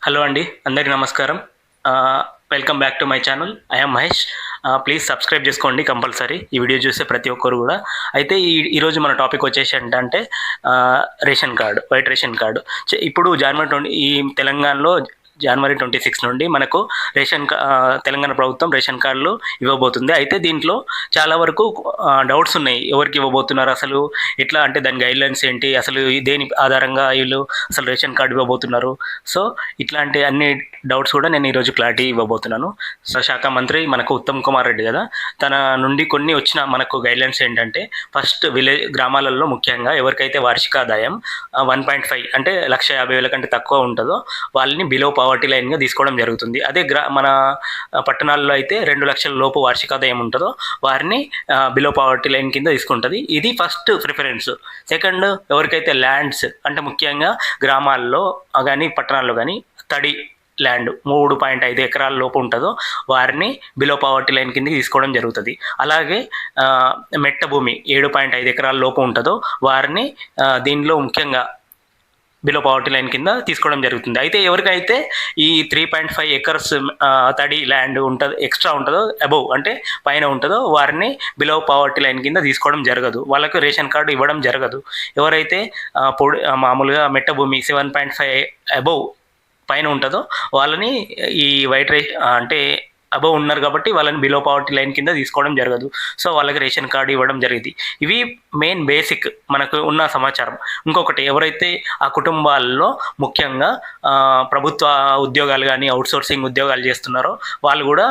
Hello అండి, అందరికీ నమస్కారం. Welcome back to my channel. I'm Mahesh. Please subscribe చేసుకోండి కంపల్సరీ, ఈ వీడియో చూసే ప్రతి ఒక్కరు కూడా. అయితే ఈరోజు మన టాపిక్ వచ్చేసి ఏంటంటే ration card, white ration card. ఇప్పుడు జనవరి ఈ తెలంగాణలో జనవరి 26 నుండి మనకు తెలంగాణ ప్రభుత్వం రేషన్ కార్డులు ఇవ్వబోతుంది. అయితే దీంట్లో చాలా వరకు డౌట్స్ ఉన్నాయి. ఎవరికి ఇవ్వబోతున్నారు, అసలు ఎట్లా, అంటే దాని గైడ్లైన్స్ ఏంటి, అసలు దేని ఆధారంగా వీళ్ళు అసలు రేషన్ కార్డు ఇవ్వబోతున్నారు. సో ఇట్లాంటి అన్ని డౌట్స్ కూడా నేను ఈరోజు క్లారిటీ ఇవ్వబోతున్నాను. శాఖ మంత్రి మనకు ఉత్తమ్ కుమార్ రెడ్డి కదా, తన నుండి కొన్ని వచ్చిన మనకు గైడ్లైన్స్ ఏంటంటే, ఫస్ట్ గ్రామాలలో ముఖ్యంగా ఎవరికైతే వార్షిక ఆదాయం 1.5 అంటే 1,50,000 కంటే తక్కువ ఉంటుందో వాళ్ళని బిలో పావర్టీ లైన్గా తీసుకోవడం జరుగుతుంది. అదే మన పట్టణాల్లో అయితే 2 లక్షల లోపు వార్షిక ఆదాయం ఉంటుందో వారిని బిలో పావర్టీ లైన్ కింద తీసుకుంటుంది. ఇది ఫస్ట్ ప్రిఫరెన్స్. సెకండ్, ఎవరికైతే ల్యాండ్స్ అంటే ముఖ్యంగా గ్రామాల్లో కానీ పట్టణాల్లో కానీ తడి ల్యాండ్ 3.5 ఎకరాల లోపు ఉంటుందో వారిని బిలో పావర్టీ లైన్ కిందకి తీసుకోవడం జరుగుతుంది. అలాగే మెట్ట భూమి 7.5 ఎకరాల లోపు ఉంటుందో వారిని దీనిలో ముఖ్యంగా బిలో పావర్టీ లైన్ కింద తీసుకోవడం జరుగుతుంది. అయితే ఎవరికైతే ఈ 3.5 ఎకర్స్ తడి ల్యాండ్ ఉంటుంది, ఎక్స్ట్రా ఉంటుందో, అబోవ్ అంటే పైన ఉంటుందో వారిని బిలో పావర్టీ లైన్ కింద తీసుకోవడం జరగదు, వాళ్ళకు రేషన్ కార్డు ఇవ్వడం జరగదు. ఎవరైతే మామూలుగా మెట్ట భూమి 7.5 అబోవ్ పైన ఉంటుందో వాళ్ళని ఈ వైట్ అంటే అబోవ్ ఉన్నారు కాబట్టి వాళ్ళని బిలో పావర్టీ లైన్ కింద తీసుకోవడం జరగదు. సో వాళ్ళకి రేషన్ కార్డు ఇవ్వడం జరిగింది. ఇవి మెయిన్ బేసిక్ మనకు ఉన్న సమాచారం. ఇంకొకటి, ఎవరైతే ఆ కుటుంబాల్లో ముఖ్యంగా ప్రభుత్వ ఉద్యోగాలు కానీ అవుట్సోర్సింగ్ ఉద్యోగాలు చేస్తున్నారో వాళ్ళు కూడా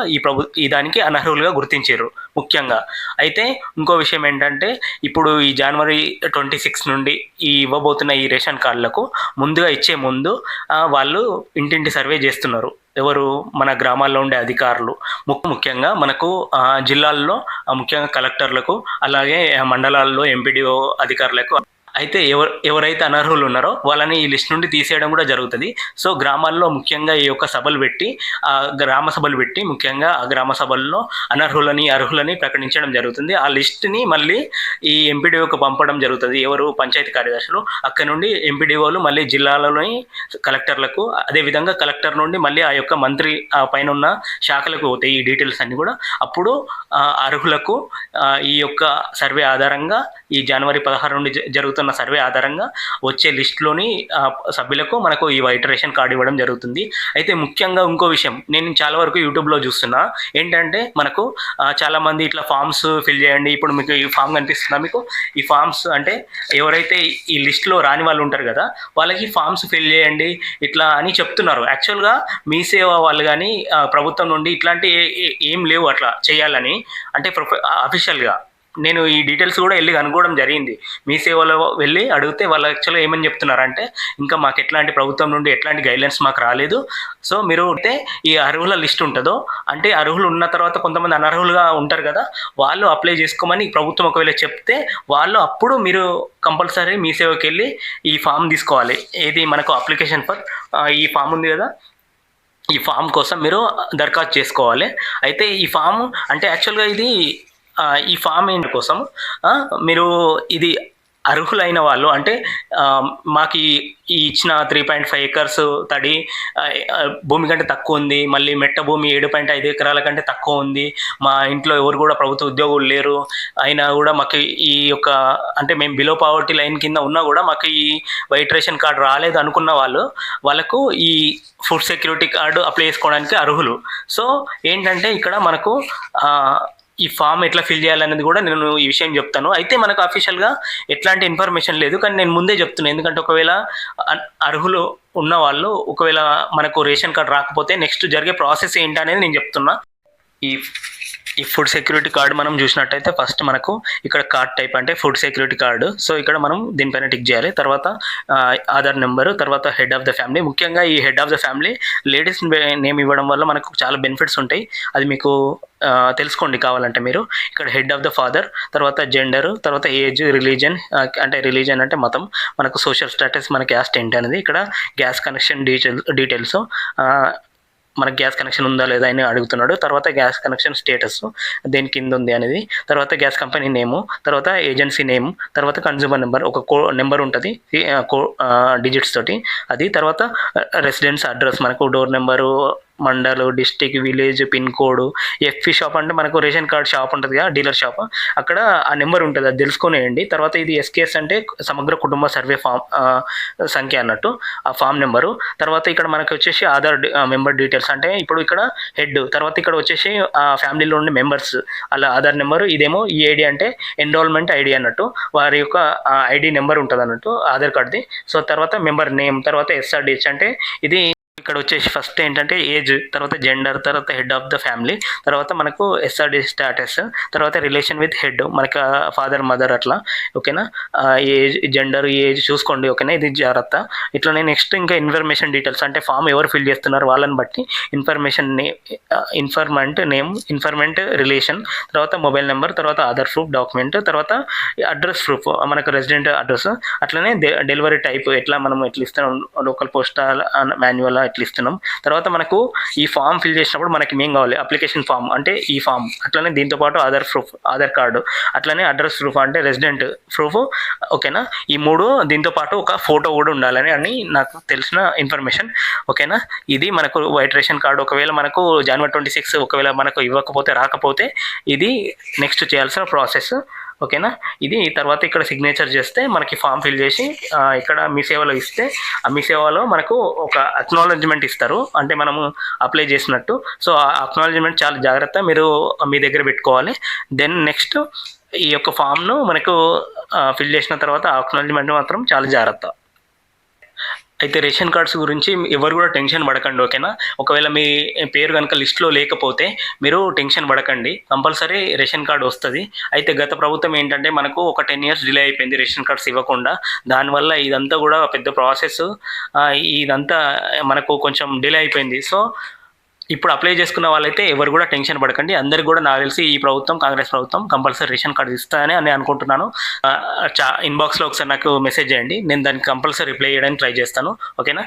ఈ దానికి అనర్హులుగా గుర్తించారు ముఖ్యంగా. అయితే ఇంకో విషయం ఏంటంటే, ఇప్పుడు ఈ జనవరి 26 నుండి ఇవ్వబోతున్న ఈ రేషన్ కార్డులకు ముందుగా ఇచ్చే ముందు వాళ్ళు ఇంటింటి సర్వే చేస్తున్నారు. ఎవరు? మన గ్రామాల్లో ఉండే అధికారులు. ముఖ్యంగా మనకు జిల్లాల్లో ముఖ్యంగా కలెక్టర్లకు, అలాగే మండలాల్లో ఎంపీడీఓ అధికారులకు. అయితే ఎవరైతే అనర్హులు ఉన్నారో వాళ్ళని ఈ లిస్ట్ నుండి తీసేయడం కూడా జరుగుతుంది. సో గ్రామాల్లో ముఖ్యంగా ఈ యొక్క సభలు పెట్టి గ్రామ సభలు పెట్టి ముఖ్యంగా ఆ గ్రామ సభల్లో అనర్హులని అర్హులని ప్రకటించడం జరుగుతుంది. ఆ లిస్ట్ని మళ్ళీ ఈ ఎంపీడీఓకి పంపడం జరుగుతుంది. ఎవరు? పంచాయతీ కార్యదర్శులు. అక్కడ నుండి ఎంపీడీఓలు మళ్ళీ జిల్లాలోని కలెక్టర్లకు, అదేవిధంగా కలెక్టర్ నుండి మళ్ళీ ఆ యొక్క మంత్రి పైన ఉన్న శాఖలకు పోతాయి ఈ డీటెయిల్స్ అన్ని కూడా. అప్పుడు అర్హులకు ఈ యొక్క సర్వే ఆధారంగా ఈ జనవరి 16 నుండి జరుగుతున్న సర్వే ఆధారంగా వచ్చే లిస్టులోని సభ్యులకు మనకు ఈ వైట్ రేషన్ కార్డు ఇవ్వడం జరుగుతుంది. అయితే ముఖ్యంగా ఇంకో విషయం నేను చాలా వరకు యూట్యూబ్లో చూస్తున్నా ఏంటంటే, మనకు చాలామంది ఇట్లా ఫామ్స్ ఫిల్ చేయండి. ఇప్పుడు మీకు ఈ ఫామ్ కనిపిస్తుందా మీకు? ఈ ఫామ్స్ అంటే ఎవరైతే ఈ లిస్టులో రాని వాళ్ళు ఉంటారు కదా వాళ్ళకి ఫామ్స్ ఫిల్ చేయండి ఇట్లా అని చెప్తున్నారు. యాక్చువల్గా మీ సేవ వాళ్ళు కానీ ప్రభుత్వం నుండి ఇట్లాంటి ఏం లేవు అట్లా చేయాలని, అంటే అఫీషియల్గా నేను ఈ డీటెయిల్స్ కూడా వెళ్ళి కనుక్కోవడం జరిగింది. మీ సేవలో వెళ్ళి అడిగితే వాళ్ళు యాక్చువల్గా ఏమని చెప్తున్నారంటే, ఇంకా మాకు ఎట్లాంటి ప్రభుత్వం నుండి ఎట్లాంటి గైడ్లైన్స్ మాకు రాలేదు. సో మీరు అంటే ఈ అర్హుల లిస్ట్ ఉంటుందో, అంటే అర్హులు ఉన్న తర్వాత కొంతమంది అనర్హులుగా ఉంటారు కదా వాళ్ళు అప్లై చేసుకోమని ప్రభుత్వం ఒకవేళ చెప్తే వాళ్ళు అప్పుడు మీరు కంపల్సరీ మీ సేవకి వెళ్ళి ఈ ఫామ్ తీసుకోవాలి. ఏది మనకు అప్లికేషన్ ఫర్ ఈ ఫామ్ ఉంది కదా, ఈ ఫామ్ కోసం మీరు దరఖాస్తు చేసుకోవాలి. అయితే ఈ ఫామ్ అంటే యాక్చువల్గా ఈ ఫామ్ ఏంటి కోసం మీరు ఇది అర్హులైన వాళ్ళు అంటే మాకు ఈ ఇచ్చిన 3.5 ఎకర్స్ తడి భూమి కంటే తక్కువ ఉంది, మళ్ళీ మెట్ట భూమి 7.5 ఎకరాల కంటే తక్కువ ఉంది, మా ఇంట్లో ఎవరు కూడా ప్రభుత్వ ఉద్యోగులు లేరు, అయినా కూడా మాకు ఈ యొక్క అంటే మేము బిలో పావర్టీ లైన్ కింద ఉన్నా కూడా మాకు ఈ వైట్ రేషన్ కార్డు రాలేదు అనుకున్న వాళ్ళకు ఈ ఫుడ్ సెక్యూరిటీ కార్డు అప్లై చేసుకోవడానికి అర్హులు. సో ఏంటంటే ఇక్కడ మనకు ఈ ఫామ్ ఎట్లా ఫిల్ చేయాలనేది కూడా నేను ఈ విషయం చెప్తాను. అయితే మనకు అఫీషియల్గా ఎట్లాంటి ఇన్ఫర్మేషన్ లేదు, కానీ నేను ముందే చెప్తున్నాను. ఎందుకంటే ఒకవేళ అర్హులు ఉన్న వాళ్ళు ఒకవేళ మనకు రేషన్ కార్డు రాకపోతే నెక్స్ట్ జరిగే ప్రాసెస్ ఏంటి అనేది నేను చెప్తున్నా. ఈ ఫుడ్ సెక్యూరిటీ కార్డు మనం చూసినట్టయితే ఫస్ట్ మనకు ఇక్కడ కార్డ్ టైప్ అంటే ఫుడ్ సెక్యూరిటీ కార్డు. సో ఇక్కడ మనం దీనిపైన టిక్ చేయాలి. తర్వాత ఆధార్ నెంబరు, తర్వాత హెడ్ ఆఫ్ ద ఫ్యామిలీ. ముఖ్యంగా ఈ head of the family ladies name ఇవ్వడం వల్ల మనకు చాలా బెనిఫిట్స్ ఉంటాయి. అది మీకు తెలుసుకోండి కావాలంటే మీరు. ఇక్కడ హెడ్ ఆఫ్ ద ఫాదర్, తర్వాత జెండరు, తర్వాత ఏజ్, రిలీజన్ అంటే మతం, మనకు సోషల్ స్టేటస్, మన క్యాస్ట్ ఏంటి అనేది, ఇక్కడ గ్యాస్ కనెక్షన్ డీటెయిల్స్, మనకి గ్యాస్ కనెక్షన్ ఉందా లేదా అని అడుగుతున్నాడు. తర్వాత గ్యాస్ కనెక్షన్ స్టేటస్ దేని కింద ఉంది అనేది, తర్వాత గ్యాస్ కంపెనీ నేము, తర్వాత ఏజెన్సీ నేమ్, తర్వాత కన్జ్యూమర్ నెంబర్, ఒక నెంబర్ ఉంటుంది డిజిట్స్ తోటి అది, తర్వాత రెసిడెన్స్ అడ్రస్, మనకు door number, mandal, district, village, pin code, FP shop అంటే మనకు రేషన్ కార్డ్ షాప్ ఉంటుంది కదా, డీలర్ షాప్, అక్కడ ఆ నెంబర్ ఉంటుంది, అది తెలుసుకునేయండి. తర్వాత ఇది ఎస్కేఎస్ అంటే సమగ్ర కుటుంబ సర్వే ఫామ్ సంఖ్య అన్నట్టు, ఆ ఫామ్ నెంబరు. తర్వాత ఇక్కడ మనకు వచ్చేసి ఆధార్ మెంబర్ డీటెయిల్స్, అంటే ఇప్పుడు ఇక్కడ హెడ్, తర్వాత ఇక్కడ వచ్చేసి ఆ ఫ్యామిలీలో ఉండే మెంబర్స్ అలా ఆధార్ నెంబరు, ఇదేమో ఈఐడి అంటే ఎన్రోల్మెంట్ ఐడి అన్నట్టు, వారి యొక్క ఐడి నెంబర్ ఉంటుంది అన్నట్టు ఆధార్ కార్డ్ది. సో తర్వాత మెంబర్ నేమ్, తర్వాత ఎస్ఆర్డిహెచ్ అంటే ఇది ఇక్కడ వచ్చేసి ఫస్ట్ ఏంటంటే ఏజ్, తర్వాత జెండర్, తర్వాత హెడ్ ఆఫ్ ద ఫ్యామిలీ, తర్వాత మనకు ఎస్ఆర్డి స్టాటస్, తర్వాత రిలేషన్ విత్ హెడ్, మనకు ఫాదర్ మదర్ అట్లా. ఓకేనా, ఏజ్, జెండర్, ఏజ్ చూసుకోండి. ఓకేనా, ఇది జాగ్రత్త. ఇట్లనే నెక్స్ట్ ఇంకా ఇన్ఫర్మేషన్ డీటెయిల్స్, అంటే ఫామ్ ఎవరు ఫిల్ చేస్తున్నారు వాళ్ళని బట్టి ఇన్ఫర్మేషన్ ఇన్ఫర్మెంట్ నేమ్, ఇన్ఫర్మెంట్ రిలేషన్, తర్వాత మొబైల్ నెంబర్, తర్వాత ఆధార్ ప్రూఫ్ డాక్యుమెంట్, తర్వాత అడ్రస్ ప్రూఫ్, మనకు రెసిడెంట్ అడ్రస్. అట్లనే డెలివరీ టైప్ ఎట్లా మనం ఎట్లా ఇస్తున్నాం, లోకల్ పోస్టల్, మాన్యువల్ ఎట్లా ఇస్తున్నాం. తర్వాత మనకు ఈ ఫామ్ ఫిల్ చేసినప్పుడు మనకి ఏం కావాలి, అప్లికేషన్ ఫామ్ అంటే ఈ ఫామ్, అట్లనే దీంతోపాటు ఆధార్ ప్రూఫ్, ఆధార్ కార్డు, అట్లనే అడ్రస్ ప్రూఫ్ అంటే రెసిడెంట్ ప్రూఫ్. ఓకేనా, ఈ మూడు దీంతో పాటు ఒక ఫోటో కూడా ఉండాలని అని నాకు తెలిసిన ఇన్ఫర్మేషన్. ఓకేనా, ఇది మనకు వైట్ రేషన్ కార్డు ఒకవేళ మనకు జనవరి 26 ఒకవేళ మనకు ఇవ్వకపోతే రాకపోతే ఇది నెక్స్ట్ చేయాల్సిన ప్రాసెస్. ఓకేనా, ఇది తర్వాత ఇక్కడ సిగ్నేచర్ చేస్తే మనకి ఫామ్ ఫిల్ చేసి ఇక్కడ మీ సేవలో ఇస్తే ఆ మీ సేవలో మనకు ఒక అక్నాలెడ్జ్మెంట్ ఇస్తారు, అంటే మనము అప్లై చేసినట్టు. సో ఆ అక్నాలెడ్జ్మెంట్ చాలా జాగ్రత్త మీరు మీ దగ్గర పెట్టుకోవాలి. దెన్ నెక్స్ట్ ఈ యొక్క ఫామ్ను మనకు ఫిల్ చేసిన తర్వాత ఆ అక్నాలెడ్జ్మెంట్ మాత్రం చాలా జాగ్రత్త. అయితే రేషన్ కార్డ్స్ గురించి ఎవరు కూడా టెన్షన్ పడకండి. ఓకేనా, ఒకవేళ మీ పేరు కనుక లిస్ట్లో లేకపోతే మీరు టెన్షన్ పడకండి, కంపల్సరీ రేషన్ కార్డు వస్తుంది. అయితే గత ప్రభుత్వం ఏంటంటే మనకు ఒక 10 years డిలే అయిపోయింది రేషన్ కార్డ్స్ ఇవ్వకుండా, దానివల్ల ఇదంతా కూడా పెద్ద ప్రాసెస్, ఇదంతా మనకు కొంచెం డిలే అయిపోయింది. సో ఇప్పుడు అప్లై చేసుకున్న వాళ్ళైతే ఎవరు కూడా టెన్షన్ పడకండి. అందరికి కూడా నాకు తెలిసి ఈ ప్రభుత్వం, కాంగ్రెస్ ప్రభుత్వం కంపల్సరీ రేషన్ కార్డు ఇస్తానని నేను అనుకుంటున్నాను. ఇన్బాక్స్లో ఒకసారి నాకు మెసేజ్ చేయండి, నేను దానికి కంపల్సరీ రిప్లై చేయడానికి ట్రై చేస్తాను. ఓకేనా.